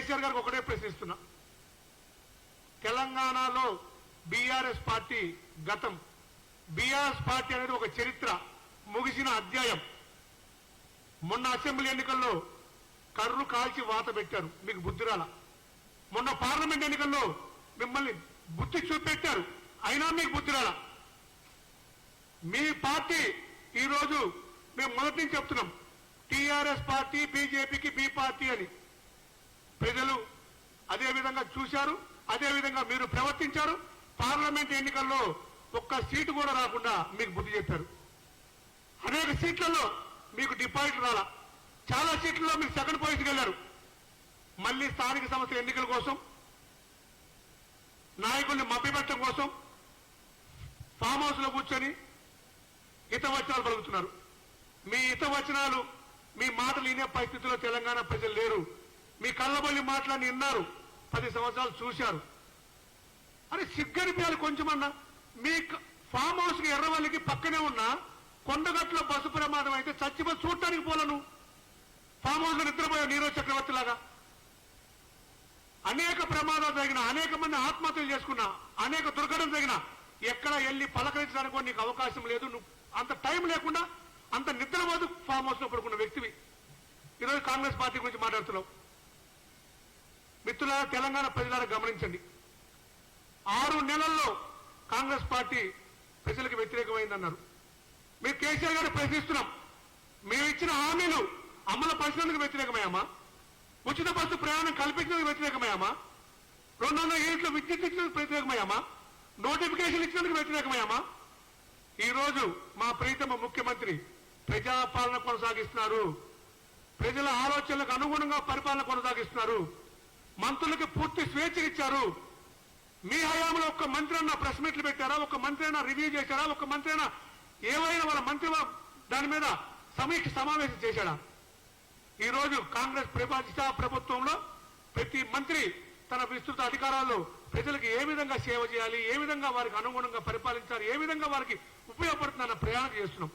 కేసీఆర్ గారికి ఒకటే ప్రశ్నిస్తున్నా. తెలంగాణలో బీఆర్ఎస్ పార్టీ గతం, బీఆర్ఎస్ పార్టీ అనేది ఒక చరిత్ర, ముగిసిన అధ్యాయం. మొన్న అసెంబ్లీ ఎన్నికల్లో కర్రు కాల్చి వాత పెట్టారు, మీకు బుద్ధిరాల. మొన్న పార్లమెంట్ ఎన్నికల్లో మిమ్మల్ని బుద్ధి చూపెట్టారు, అయినా మీకు బుద్ధిరాల. మీ పార్టీ ఈరోజు మేము మొదటి నుంచి చెప్తున్నాం, టీఆర్ఎస్ పార్టీ బీజేపీకి బి పార్టీ అని. ప్రజలు అదే విధంగా చూశారు, అదే విధంగా మీరు ప్రవర్తించారు. పార్లమెంట్ ఎన్నికల్లో ఒక్క సీటు కూడా రాకుండా మీకు బుద్ధి చెప్పారు. అనేక సీట్లలో మీకు డిపాజిట్ రాలా, చాలా సీట్లలో మీరు సెకండ్ పొజిషన్కి వెళ్ళారు. మళ్లీ స్థానిక సంస్థల ఎన్నికల కోసం నాయకుల్ని మభ్యపెట్టడం కోసం ఫామ్ హౌస్ లో కూర్చొని హితవచనాలు పలుకుతున్నారు. మీ హితవచనాలు, మీ మాటలు వినే పరిస్థితుల్లో తెలంగాణ ప్రజలు లేరు. మీ కళ్ళబొల్లి మాటలని విన్నారు, 10 సంవత్సరాలు చూశారు. అరే సిగ్గనిపించాలి కొంచెమన్నా. మీ ఫామ్ హౌస్ కి ఎర్రవల్లికి పక్కనే ఉన్న కొండగట్లో బస్సు ప్రమాదం అయితే చచ్చిపోయి చూడటానికి పోలను. ఫామ్ హౌస్ లో నిద్రపోయావు నీరజ్ చక్రవర్తి లాగా. అనేక ప్రమాదాలు జరిగిన, అనేక మంది ఆత్మహత్యలు చేసుకున్నా, అనేక దుర్ఘటనలు జరిగిన, ఎక్కడ వెళ్ళి పలకరించడానికి కూడా నీకు అవకాశం లేదు. నువ్వు అంత టైం లేకుండా అంత నిద్రపోదు ఫామ్ హౌస్ లో పడుకున్న వ్యక్తివి. ఈరోజు కాంగ్రెస్ పార్టీ గురించి మాట్లాడుతున్నావు. మిత్రులారా, తెలంగాణ ప్రజలారా గమనించండి. 6 నెలల్లో కాంగ్రెస్ పార్టీ ప్రజలకు వ్యతిరేకమైందన్నారు. మీరు కేసీఆర్ గారు ప్రశ్నిస్తున్నాం, మేము ఇచ్చిన హామీలు అమలు పరిచినందుకు వ్యతిరేకమయ్యామా? ఉచిత బస్సు ప్రయాణం కల్పించినందుకు వ్యతిరేకమయ్యామా? 200 యూనిట్ల విద్యుత్ ఇచ్చినందుకు వ్యతిరేకమయ్యామా? నోటిఫికేషన్ ఇచ్చినందుకు వ్యతిరేకమయ్యామా? ఈ రోజు మా ప్రీతమ ముఖ్యమంత్రి ప్రజాపాలన కొనసాగిస్తున్నారు. ప్రజల ఆలోచనలకు అనుగుణంగా పరిపాలన కొనసాగిస్తున్నారు. మంత్రులకు పూర్తి స్వేచ్ఛ ఇచ్చారు. మీ హయాంలో ఒక్క మంత్రి అన్న ప్రెస్ మీట్లు పెట్టారా? ఒక్క మంత్రి అయినా రివ్యూ చేశారా? ఒక్క మంత్రి అయినా ఏవైనా వాళ్ళ మంత్రి దాని మీద సమీక్ష సమావేశం చేశాడా? ఈ రోజు కాంగ్రెస్ ప్రజా ప్రభుత్వంలో ప్రతి మంత్రి తన విస్తృత అధికారాల్లో ప్రజలకు ఏ విధంగా సేవ చేయాలి, ఏ విధంగా వారికి అనుగుణంగా పరిపాలించాలి, ఏ విధంగా వారికి ఉపయోగపడుతుందన్న ప్రయాణం చేస్తున్నాం.